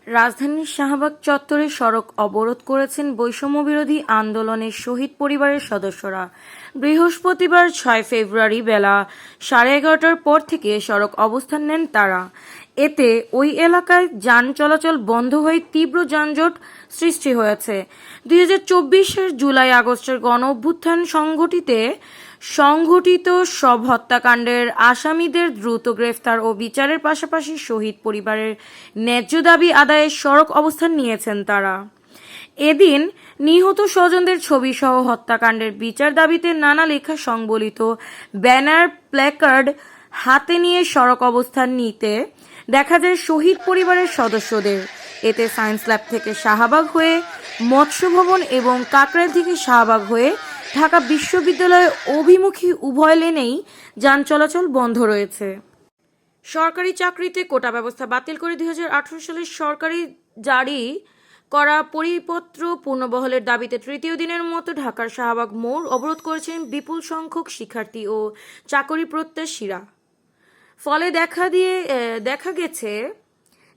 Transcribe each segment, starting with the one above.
রাজধানীর শাহবাগ চত্বরে সড়ক অবরোধ করেছেন বৈষম্যবিরোধী আন্দোলনের শহীদ পরিবারের সদস্যরা। বৃহস্পতিবার 6 ফেব্রুয়ারি বেলা 11:30টার পর থেকে সড়ক অবস্থান নেন তারা। এতে ওই এলাকায় যান চলাচল বন্ধ হয়ে তীব্র যানজট সৃষ্টি হয়েছে। 2024-এর জুলাই-আগস্টের গণঅভ্যুত্থান সংঘটিত সব হত্যাকাণ্ডের আসামিদের দ্রুত গ্রেফতার ও বিচারের পাশাপাশি শহীদ পরিবারের ন্যায্য দাবি আদায়ে সড়ক অবস্থান নিয়েছেন তারা। এদিন নিহত স্বজনদের ছবিসহ হত্যাকাণ্ডের বিচার দাবিতে নানা লেখা সংবলিত ব্যানার, প্ল্যাকার্ড হাতে নিয়ে সড়ক অবস্থান নিতে দেখা যায় শহীদ পরিবারের সদস্যদের। এতে সায়েন্স ল্যাব থেকে শাহবাগ হয়ে মৎস্য ভবন এবং কাকরাইল থেকে শাহবাগ হয়ে ঢাকা বিশ্ববিদ্যালয় অভিমুখী উভয় লেনেই যান চলাচল বন্ধ রয়েছে। সরকারি চাকরিতে কোটা ব্যবস্থা বাতিল করে 2018 সালে সরকারি জারি করা পরিপত্র পুনর্বহালের দাবিতে তৃতীয় দিনের মতো ঢাকার শাহবাগ মোড় অবরোধ করেছেন বিপুল সংখ্যক শিক্ষার্থী ও চাকরি প্রত্যাশীরা। ফলে দেখা গেছে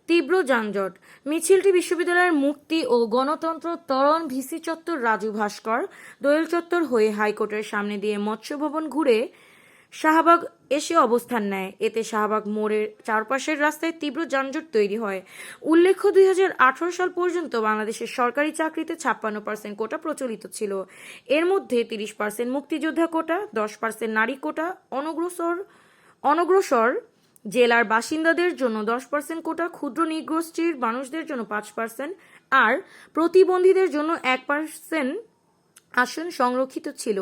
তীব্র যানজট। মিছিলটি বিশ্ববিদ্যালয়ের মুক্তি ও গণতন্ত্র ত্বরণ, ভিসি চত্বর, রাজু ভাস্কর, দোয়েল চত্বর হয়ে হাইকোর্টের সামনে দিয়ে মৎস্য ভবন ঘুরে শাহবাগ এসে অবস্থান নেয়। এতে শাহবাগ মোড়ের চারপাশের রাস্তায় তীব্র যানজট তৈরি হয়। উল্লেখ্য, 2018 সাল পর্যন্ত বাংলাদেশের সরকারি চাকরিতে 56% কোটা প্রচলিত ছিল। এর মধ্যে 30% মুক্তিযোদ্ধা কোটা, 10% নারী কোটা, অনগ্রসর জেলার বাসিন্দাদের জন্য 10% কোটা, ক্ষুদ্র নৃগোষ্ঠীর মানুষদের জন্য 5% আর প্রতিবন্ধীদের জন্য 1% আসন সংরক্ষিত ছিল।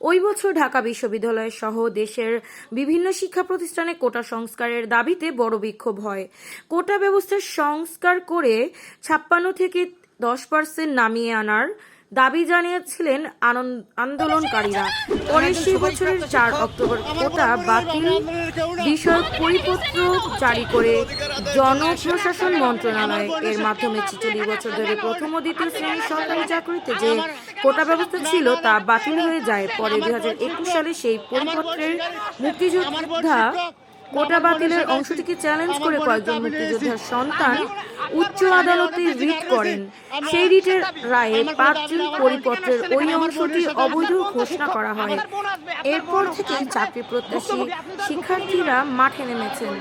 ওই বছর ঢাকা বিশ্ববিদ্যালয় সহ দেশের বিভিন্ন শিক্ষা প্রতিষ্ঠানে কোটা সংস্কারের দাবিতে বড় বিক্ষোভ হয়। কোটা ব্যবস্থার সংস্কার করে 56 থেকে 10% নামিয়ে আনার দাবি জানিয়েছিলেন আন্দোলনকারীরা। পরে সেই বছরের 4 অক্টোবর কোটা বাতিল বিষয়ক পরিপত্র জারি করে জনপ্রশাসন মন্ত্রণালয়। এর মাধ্যমে 46 বছর ধরে প্রথম ও দ্বিতীয় শ্রেণীর সরকারি চাকরিতে যে কোটা ব্যবস্থা ছিল তা বাতিল হয়ে যায়। পরে 2021 সালে সেই পরিপত্রের মুক্তিযোদ্ধা কোটা বাতিলের অংশটিকে চ্যালেঞ্জ করে কয়েকজন মুক্তিযোদ্ধার সন্তান উচ্চ আদালতে রিট করেন। সেই রিটের রায়ে 5 জুন পরিপত্রের ওই অংশটি অবৈধ ঘোষণা করা হয়। এরপর থেকেই চাকরি প্রত্যাশী শিক্ষার্থীরা মাঠে নেমেছেন।